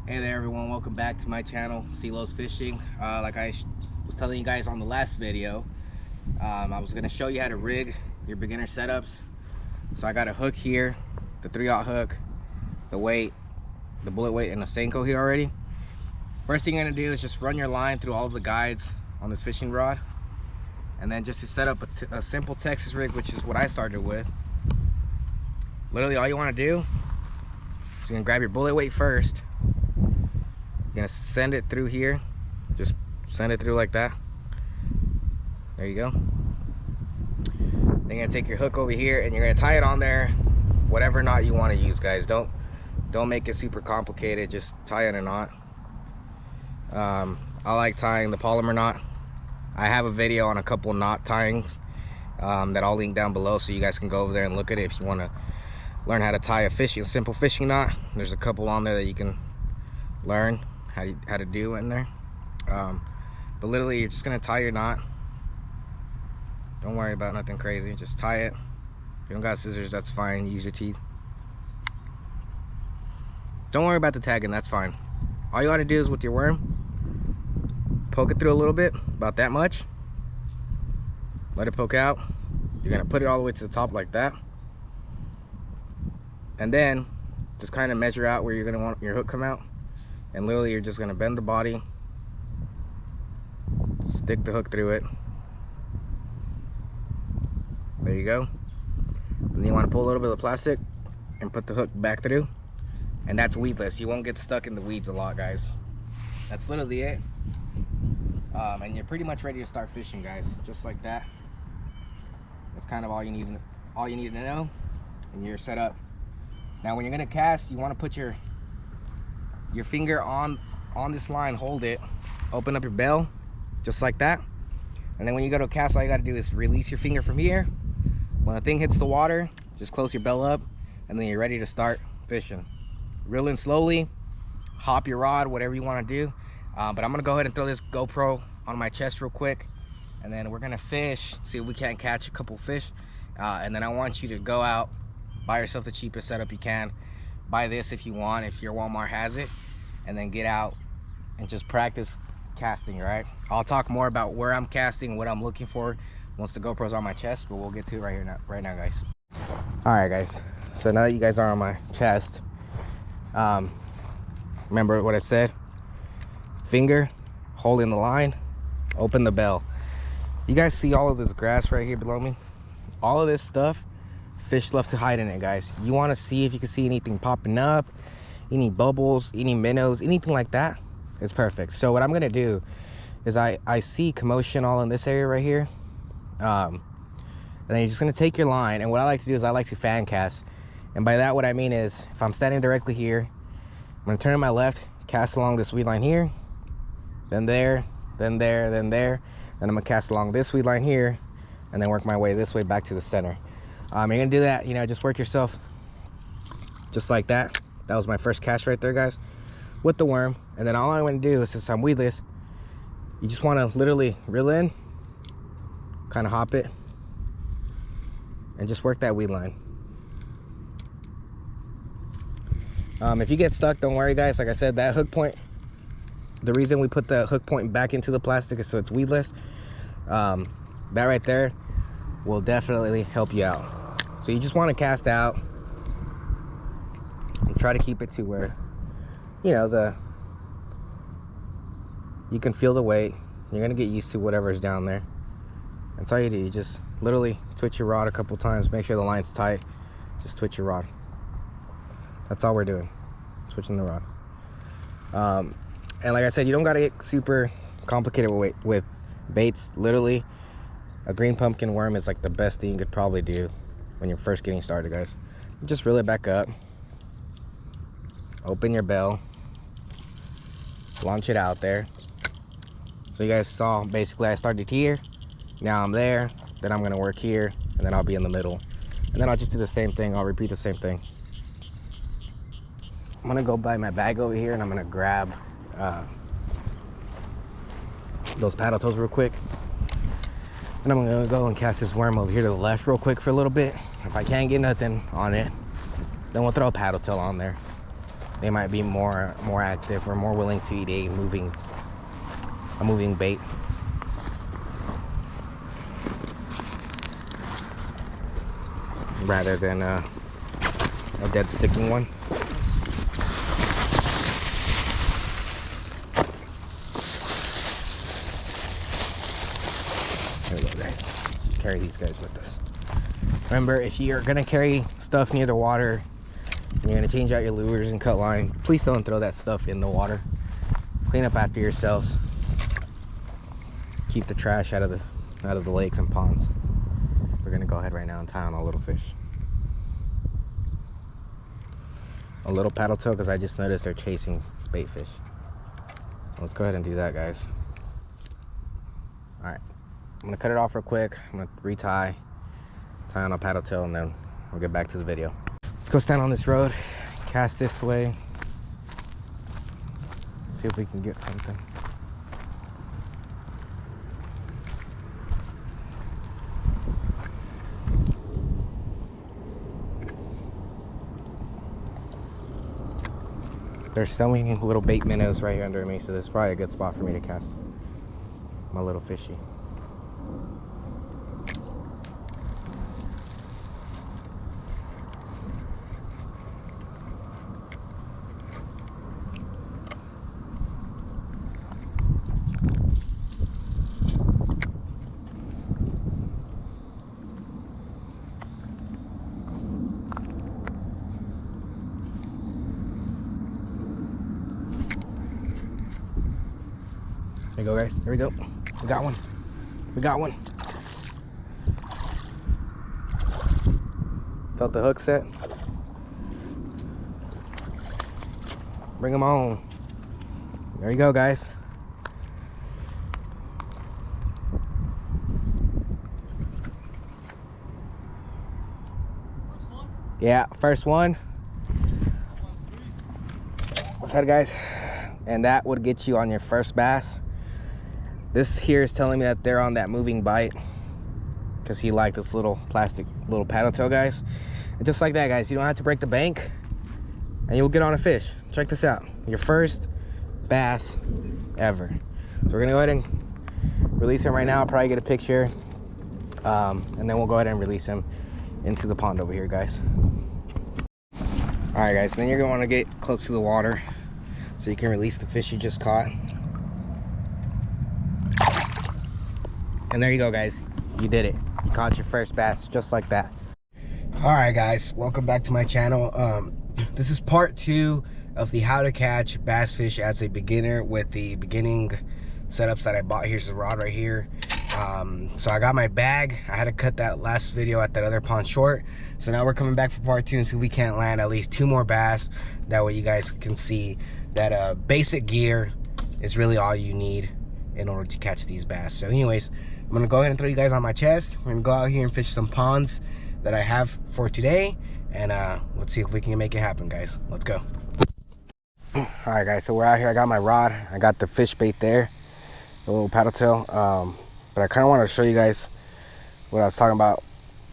Hey there everyone, welcome back to my channel, CeeLo's Fishing. Like I was telling you guys on the last video, I was going to show you how to rig your beginner setups. So I got a hook here, the 3/0 hook, the weight, the bullet weight, and the Senko here already. First thing you're going to do is just run your line through all of the guides on this fishing rod. And then just to set up a simple Texas rig, which is what I started with. Literally all you want to do is you're going to grab your bullet weight first. You're gonna send it through here. Just send it through like that. There you go. Then you're gonna take your hook over here and you're gonna tie it on there, whatever knot you want to use, guys. Don't make it super complicated. Just tie it in a knot. I like tying the polymer knot. I have a video on a couple knot tyings that I'll link down below, so you guys can go over there and look at it if you want to learn how to tie a simple fishing knot. There's a couple on there that you can learn how to do in there. But literally you're just gonna tie your knot. Don't worry about nothing crazy, just tie it. If you don't got scissors, that's fine, use your teeth. Don't worry about the tagging, that's fine. All you gotta do is with your worm, poke it through a little bit, about that much. Let it poke out. You're gonna put it all the way to the top like that, and then just kind of measure out where you're gonna want your hook come out. And literally you're just gonna bend the body, stick the hook through it. There you go. And then you want to pull a little bit of plastic and put the hook back through. And that's weedless. You won't get stuck in the weeds a lot, guys. That's literally it. And you're pretty much ready to start fishing, guys. Just like that. That's kind of all you need to know. And you're set up. Now when you're gonna cast, you want to put your finger on this line, hold it, open up your bell just like that, and then when you go to cast, all you got to do is release your finger from here. When the thing hits the water, just close your bell up, and then you're ready to start fishing. Reel in slowly, hop your rod, whatever you want to do. But I'm gonna go ahead and throw this GoPro on my chest real quick, and then we're gonna fish, see if we can't catch a couple fish, and then I want you to go out, buy yourself the cheapest setup you can. Buy this if you want, if your Walmart has it, and then get out and just practice casting, right? I'll talk more about where I'm casting and what I'm looking for once the GoPro's on my chest, but we'll get to it right now, guys. All right, guys. So now that you guys are on my chest, remember what I said? Finger, holding the line, open the bell. You guys see all of this grass right here below me? All of this stuff, fish love to hide in it, guys. You want to see if you can see anything popping up, any bubbles, any minnows, anything like that. It's perfect. So what I'm gonna do is I see commotion all in this area right here, and then you're just gonna take your line, and what I like to do is I like to fan cast. And by that, what I mean is if I'm standing directly here, I'm gonna turn to my left, cast along this weed line here, then there, then there, then there, then I'm gonna cast along this weed line here, and then work my way this way back to the center. You're gonna do that, you know, just work yourself just like that. That was my first cast right there, guys, with the worm. And then all I want to do is, since I'm weedless, you just want to literally reel in, kind of hop it, and just work that weed line. If you get stuck, don't worry, guys. Like I said, that hook point, the reason we put the hook point back into the plastic is so it's weedless. That right there will definitely help you out. So you just want to cast out and try to keep it to where, you know, you can feel the weight. You're gonna get used to whatever's down there. That's all you do. You just literally twitch your rod a couple times, make sure the line's tight. Just twitch your rod. That's all we're doing, switching the rod. And like I said, you don't gotta get super complicated with baits. Literally, a green pumpkin worm is like the best thing you could probably do when you're first getting started, guys. Just reel it back up, open your bell, launch it out there. So you guys saw, basically I started here, now I'm there, then I'm gonna work here, and then I'll be in the middle. And then I'll just do the same thing, I'll repeat the same thing. I'm gonna go by my bag over here and I'm gonna grab those paddle toes real quick. And I'm gonna go and cast this worm over here to the left real quick for a little bit. If I can't get nothing on it, then we'll throw a paddle tail on there. they might be more active or more willing to eat a moving bait. Rather than a dead sticking one. Here we go, guys. Let's carry these guys with us. Remember, if you're gonna carry stuff near the water and you're gonna change out your lures and cut line, please don't throw that stuff in the water. Clean up after yourselves. Keep the trash out of the lakes and ponds. We're gonna go ahead right now and tie on a little fish. A little paddle tail, because I just noticed they're chasing bait fish. Let's go ahead and do that, guys. All right, I'm gonna cut it off real quick. I'm gonna retie, tie on a paddle tail, and then we'll get back to the video. Let's go stand on this road, cast this way, see if we can get something. There's so many little bait minnows right here under me, so this is probably a good spot for me to cast my little fishy. There you go, guys. Here we go. We got one. We got one. Felt the hook set. Bring them on. There you go, guys. First one? Yeah, first one. What's that, guys? And that would get you on your first bass. This here is telling me that they're on that moving bite because he liked this little plastic little paddle tail, guys. And just like that, guys, you don't have to break the bank and you'll get on a fish. Check this out. Your first bass ever. So we're gonna go ahead and release him right now. I'll probably get a picture and then we'll go ahead and release him into the pond over here, guys. All right, guys, then you're gonna want to get close to the water so you can release the fish you just caught. And there you go, guys. You did it. You caught your first bass just like that. All right, guys, welcome back to my channel. This is part 2 of the how to catch bass fish as a beginner with the beginning setups that I bought. Here's the rod right here. So I got my bag. I had to cut that last video at that other pond short. So now we're coming back for part 2 and see if we can't land at least 2 more bass. That way you guys can see that basic gear is really all you need in order to catch these bass. So anyways, I'm gonna go ahead and throw you guys on my chest. We're gonna go out here and fish some ponds that I have for today, and let's see if we can make it happen, guys. Let's go. All right, guys, so we're out here. I got my rod. I got the fish bait there, the little paddle tail. But I kind of want to show you guys what I was talking about.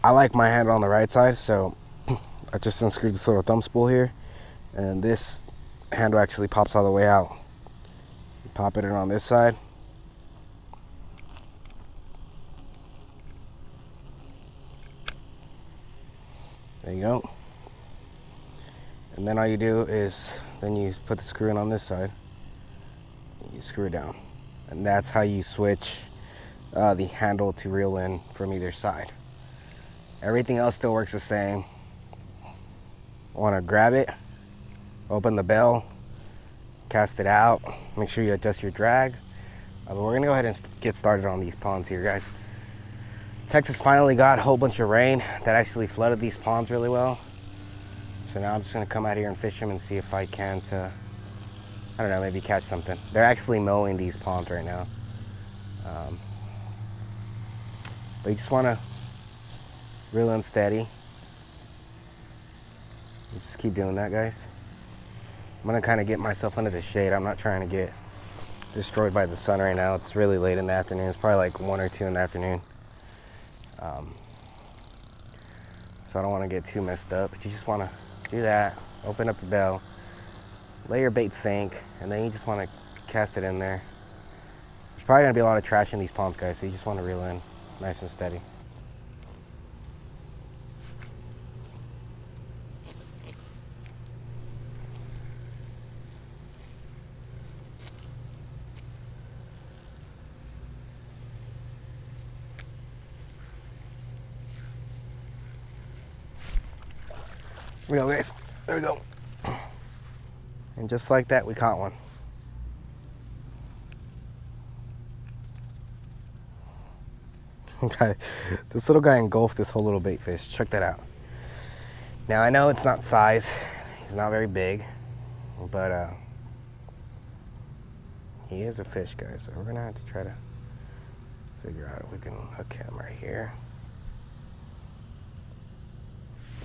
I like my handle on the right side, so I just unscrewed this little thumb spool here, and this handle actually pops all the way out. You pop it in on this side. There you go. And then all you do is then you put the screw in on this side. You screw it down. And that's how you switch the handle to reel in from either side. Everything else still works the same. Want to grab it, open the bell, cast it out, make sure you adjust your drag. But we're gonna go ahead and get started on these ponds here, guys. Texas finally got a whole bunch of rain that actually flooded these ponds really well. So now I'm just gonna come out here and fish them and see if I can't, I don't know, maybe catch something. They're actually mowing these ponds right now. But you just wanna reel in steady. Just keep doing that, guys. I'm gonna kind of get myself under the shade. I'm not trying to get destroyed by the sun right now. It's really late in the afternoon. It's probably like 1 or 2 in the afternoon. So I don't want to get too messed up, but you just want to do that, open up the bell, Let your bait sink, and then you just want to cast it in there. There's probably gonna be a lot of trash in these ponds, guys, so you just want to reel in nice and steady. Here we go, guys. There we go. And just like that, we caught one. Okay, this little guy engulfed this whole little bait fish. Check that out. Now, I know it's not size. He's not very big, but he is a fish, guys. So we're gonna have to try to figure out if we can hook him right here.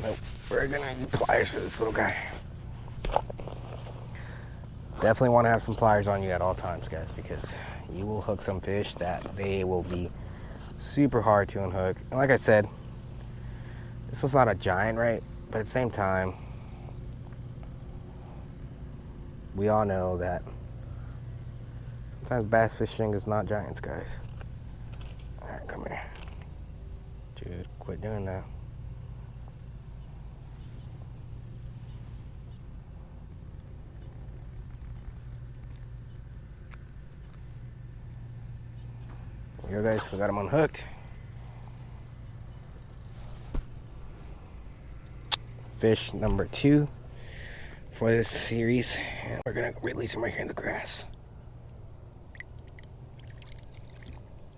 Nope, we're gonna need pliers for this little guy. Definitely want to have some pliers on you at all times, guys, because you will hook some fish that they will be super hard to unhook. And like I said, this was not a giant, right? But at the same time, we all know that sometimes bass fishing is not giants, guys. All right, come here. Dude, quit doing that. Here, guys, we got him unhooked. Fish number 2 for this series, and we're gonna release him right here in the grass.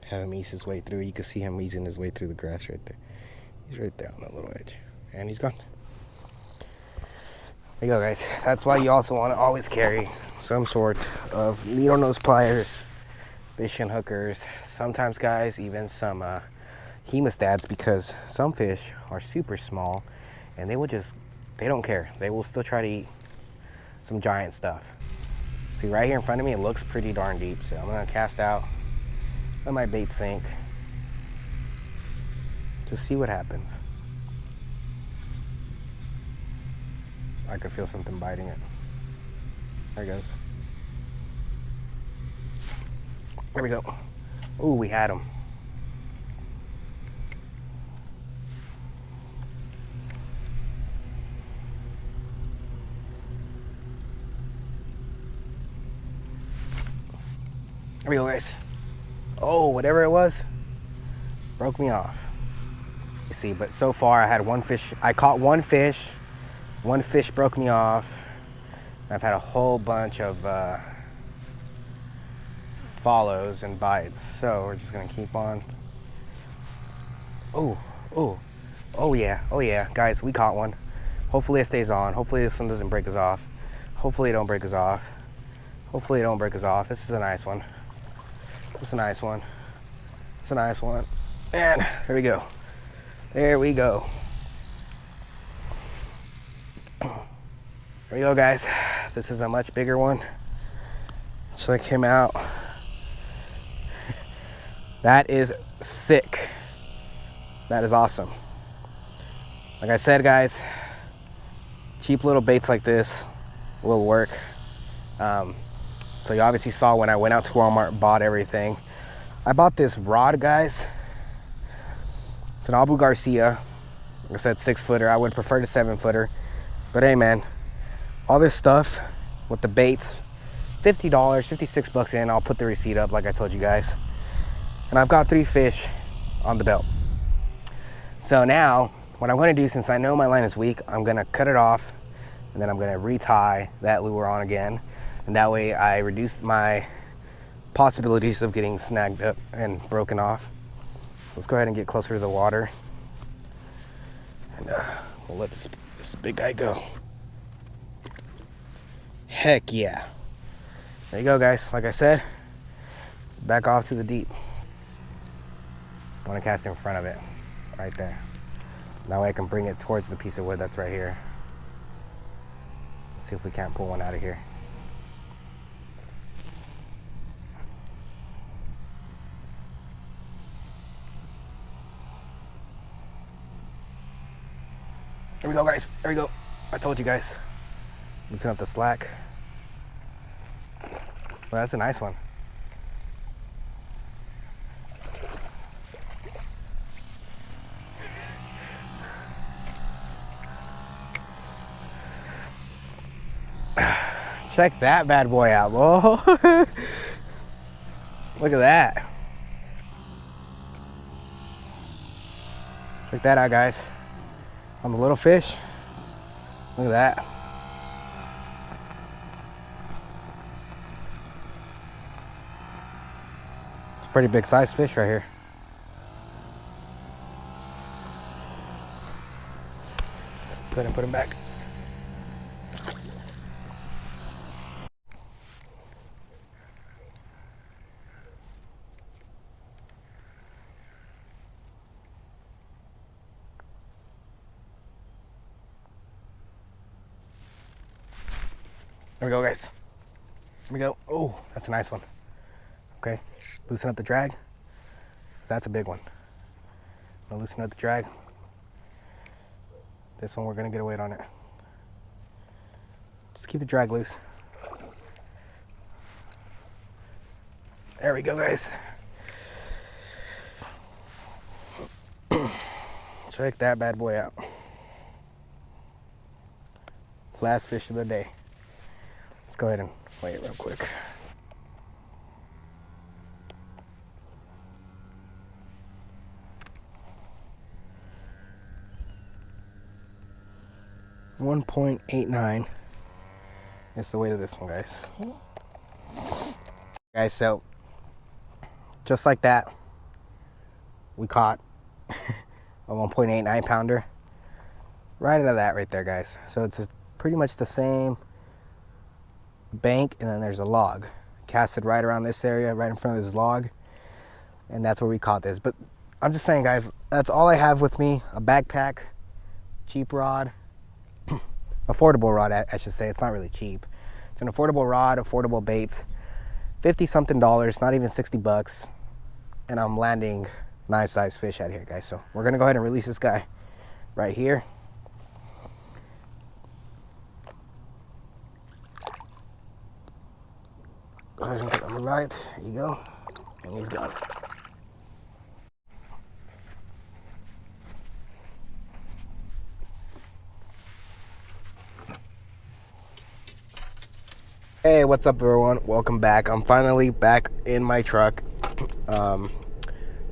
Have him ease his way through. You can see him easing his way through the grass right there. He's right there on that little edge, and he's gone. There you go, guys. That's why you also want to always carry some sort of needle nose pliers, fishing hookers, sometimes, guys, even some hemostads, because some fish are super small and they don't care. They will still try to eat some giant stuff. See, right here in front of me, it looks pretty darn deep, so I'm gonna cast out, let my bait sink, just see what happens. I can feel something biting it. There it goes. There we go. Ooh, we had him. There we go, guys. Oh, whatever it was, broke me off. You see, but so far I had one fish. I caught one fish. One fish broke me off. I've had a whole bunch of follows and bites, so we're just gonna keep on. Oh yeah, guys, we caught one. Hopefully it stays on. Hopefully this one doesn't break us off. Hopefully it don't break us off. Hopefully it don't break us off. This is a nice one. It's a nice one. It's a nice one. And there we go. There we go. There we go, guys. This is a much bigger one. Check him out. That is sick. That is awesome. Like I said, guys, cheap little baits like this will work. So you obviously saw when I went out to Walmart, bought everything. I bought this rod, guys. It's an Abu Garcia. Like I said, 6-footer. I would prefer the 7-footer. But hey, man, all this stuff with the baits, $50, $56 in. I'll put the receipt up like I told you guys. And I've got 3 fish on the belt. So now, what I'm gonna do, since I know my line is weak, I'm gonna cut it off, and then I'm gonna retie that lure on again. And that way I reduce my possibilities of getting snagged up and broken off. So let's go ahead and get closer to the water. And we'll let this big guy go. Heck yeah. There you go, guys. Like I said, let's back off to the deep. I want to cast in front of it, right there. That way I can bring it towards the piece of wood that's right here. Let's see if we can't pull one out of here. There we go, guys. There we go. I told you guys. Loosen up the slack. Well, that's a nice one. Check that bad boy out, whoa. Look at that. Check that out, guys. On the little fish. Look at that. It's a pretty big sized fish right here. Go ahead and put him back. There we go, guys. Here we go. Oh, that's a nice one. Okay, loosen up the drag, 'cause that's a big one. Now loosen up the drag. This one, we're gonna get a weight on it. Just keep the drag loose. There we go, guys. Check that bad boy out. Last fish of the day. Let's go ahead and weigh it real quick. .89 is the weight of this one, guys. Guys, so just like that, we caught a 1.89 pounder right out of that right there, guys. So it's pretty much the same bank, and then there's a log casted right around this area, right in front of this log, and that's where we caught this. But I'm just saying, guys, that's all I have with me. A backpack, cheap rod, affordable rod, I should say. It's not really cheap. It's an affordable rod, affordable baits, 50 something dollars, not even 60 bucks, and I'm landing nice sized fish out here, guys. So we're gonna go ahead and release this guy right here. Go ahead and get him right. There you go. And he's gone. Hey, what's up, everyone? Welcome back. I'm finally back in my truck. I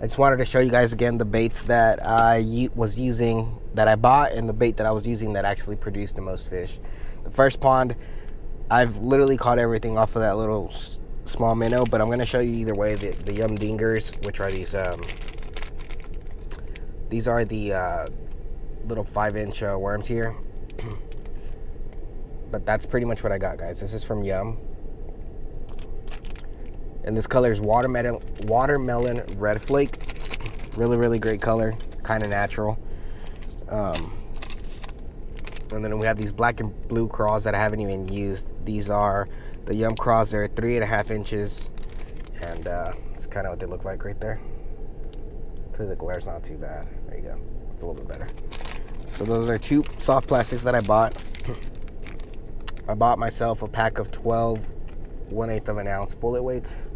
just wanted to show you guys again the baits that I was using, that I bought, and the bait that I was using that actually produced the most fish. The first pond, I've literally caught everything off of that little small minnow, but I'm going to show you either way the Yum Dingers, which are these are the little 5-inch worms here. But that's pretty much what I got, guys. This is from Yum, and this color is watermelon red flake. Really great color, kind of natural. And then we have these black and blue craws that I haven't even used. These are the Yum craws. They're 3.5 inches, and it's kind of what they look like right there. Hopefully the glare's not too bad. There you go. It's a little bit better. So those are 2 soft plastics that I bought. I bought myself a pack of 12 1/8 of an ounce bullet weights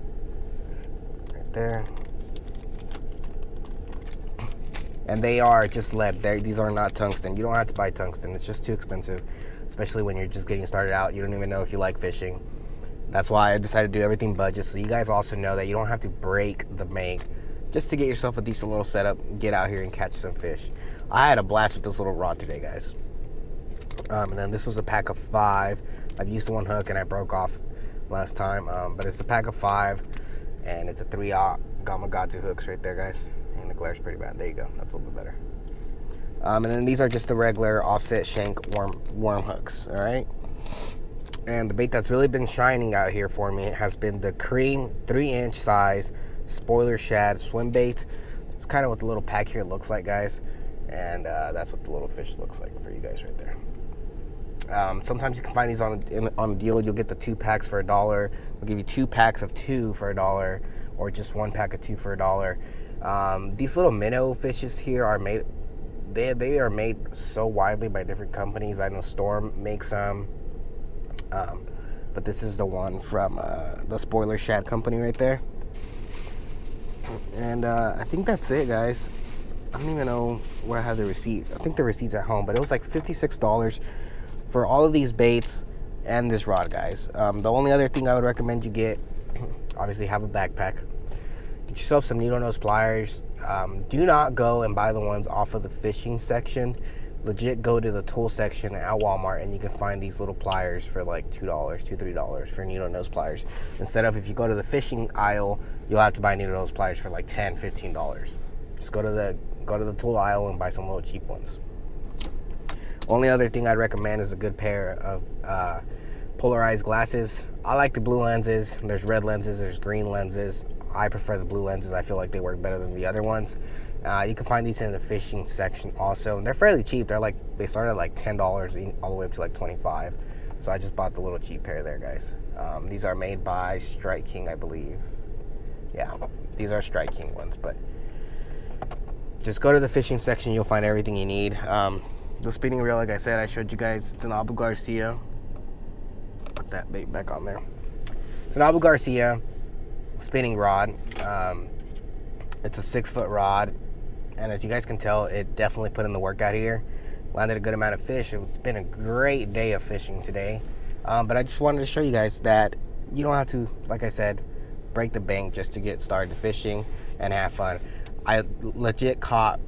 right there, and they are just lead. These are not tungsten. You don't have to buy tungsten. It's just too expensive, especially when you're just getting started out. You don't even know if you like fishing. That's why I decided to do everything budget, so you guys also know that you don't have to break the bank just to get yourself a decent little setup, get out here and catch some fish. I had a blast with this little rod today, guys. And then this was a pack of 5. I've used 1 hook and I broke off last time, but it's a pack of 5, and it's a 3/0 Gamakatsu hooks right there, guys. And the glare's pretty bad. There you go. That's a little bit better. And then these are just the regular offset shank worm hooks. All right. And the bait that's really been shining out here for me has been the Cream 3-inch size spoiler shad swim bait. It's kind of what the little pack here looks like, guys, and that's what the little fish looks like for you guys right there. Sometimes you can find these on a deal. You'll get the 2 packs for $1. They'll give you 2 packs of 2 for $1, or just 1 pack of 2 for $1. These little minnow fishes here are made. They are made so widely by different companies. I know Storm makes some. but this is the one from the Spoiler Shad company right there. And I think that's it, guys. I don't even know where I have the receipt. I think the receipt's at home, but it was like $56 for all of these baits and this rod, guys. The only other thing I would recommend you get, obviously have a backpack. Get yourself some needle nose pliers. Do not go and buy the ones off of the fishing section. Legit go to the tool section at Walmart and you can find these little pliers for like $2, $3 for needle nose pliers. Instead of, if you go to the fishing aisle, you'll have to buy needle nose pliers for like $10, $15. Just go to the tool aisle and buy some little cheap ones. Only other thing I'd recommend is a good pair of polarized glasses. I like the blue lenses. There's red lenses, there's green lenses. I prefer the blue lenses. I feel like they work better than the other ones. You can find these in the fishing section also. And they're fairly cheap. They start at like $10 all the way up to like $25. So I just bought the little cheap pair there, guys. These are made by Strike King, I believe. Yeah, these are Strike King ones. But just go to the fishing section. You'll find everything you need. The spinning reel, like I said, I showed you guys. It's an Abu Garcia. Put that bait back on there. It's an Abu Garcia spinning rod. It's a 6-foot rod, and as you guys can tell, it definitely put in the work out here. Landed a good amount of fish. It's been a great day of fishing today, but I just wanted to show you guys that you don't have to, like I said, break the bank just to get started fishing and have fun. I legit caught,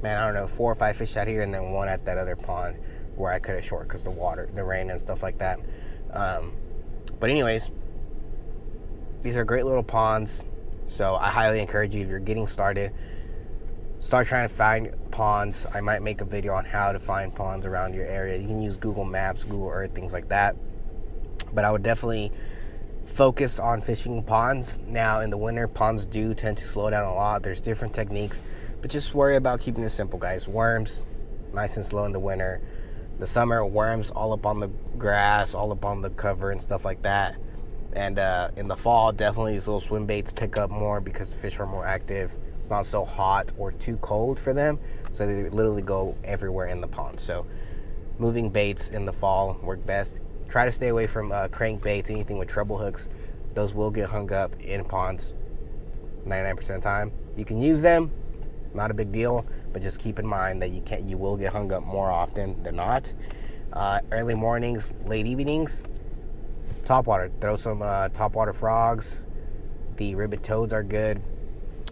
man, I don't know, 4 or 5 fish out here, and then one at that other pond where I cut it short because the rain and stuff like that. But anyways, these are great little ponds. So I highly encourage you, if you're getting started, start trying to find ponds. I might make a video on how to find ponds around your area. You can use Google Maps, Google Earth, things like that. But I would definitely focus on fishing ponds. Now in the winter, ponds do tend to slow down a lot. There's different techniques, but just worry about keeping it simple, guys. Worms, nice and slow in the winter. The summer, worms all up on the grass, all up on the cover and stuff like that. And in the fall, definitely these little swim baits pick up more because the fish are more active. It's not so hot or too cold for them, so they literally go everywhere in the pond. So moving baits in the fall work best. Try to stay away from crank baits, anything with treble hooks. Those will get hung up in ponds 99% of the time. You can use them, not a big deal, but just keep in mind that you will get hung up more often than not. Early mornings, late evenings, topwater. Throw some topwater frogs. The ribbit toads are good.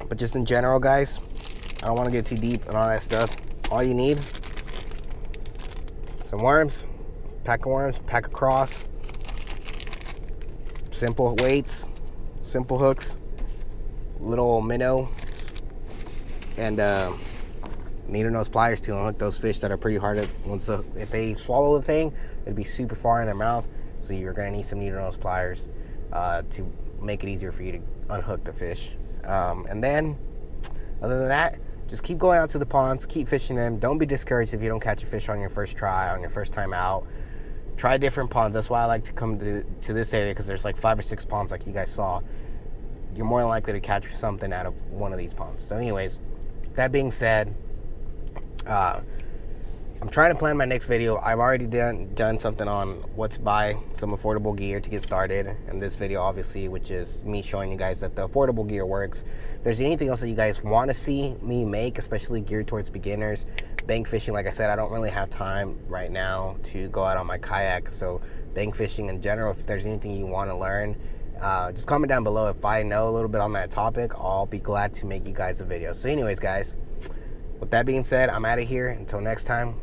But just in general, guys, I don't want to get too deep and all that stuff. All you need, some worms, pack of worms, pack of cross, simple weights, simple hooks, little minnow, and needle nose pliers to unhook those fish that are pretty hard to, if they swallow the thing, it'd be super far in their mouth. So you're gonna need some needle nose pliers to make it easier for you to unhook the fish. And then, other than that, just keep going out to the ponds, keep fishing them. Don't be discouraged if you don't catch a fish on your first try, on your first time out. Try different ponds. That's why I like to come to this area, because there's like 5 or 6 ponds like you guys saw. You're more than likely to catch something out of one of these ponds. So anyways, that being said, I'm trying to plan my next video. I've already done something on what to buy, some affordable gear to get started. And this video, obviously, which is me showing you guys that the affordable gear works. If there's anything else that you guys want to see me make, especially geared towards beginners, bank fishing, like I said, I don't really have time right now to go out on my kayak. So bank fishing in general, if there's anything you want to learn, just comment down below. If I know a little bit on that topic, I'll be glad to make you guys a video. So anyways, guys, with that being said, I'm out of here. Until next time,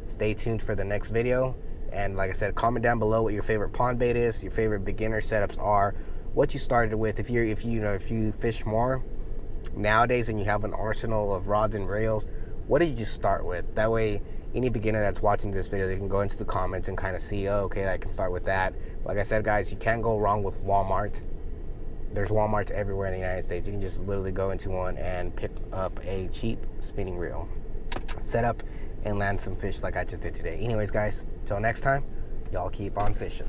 stay tuned for the next video. And like I said, comment down below what your favorite pond bait is, your favorite beginner setups are, what you started with. If you fish more nowadays and you have an arsenal of rods and reels, what did you start with? That way, any beginner that's watching this video, they can go into the comments and kind of see, oh, okay, I can start with that. Like I said, guys, you can't go wrong with Walmart. There's Walmarts everywhere in the United States. You can just literally go into one and pick up a cheap spinning reel, set up, and land some fish like I just did today. Anyways, guys, till next time, y'all keep on fishing.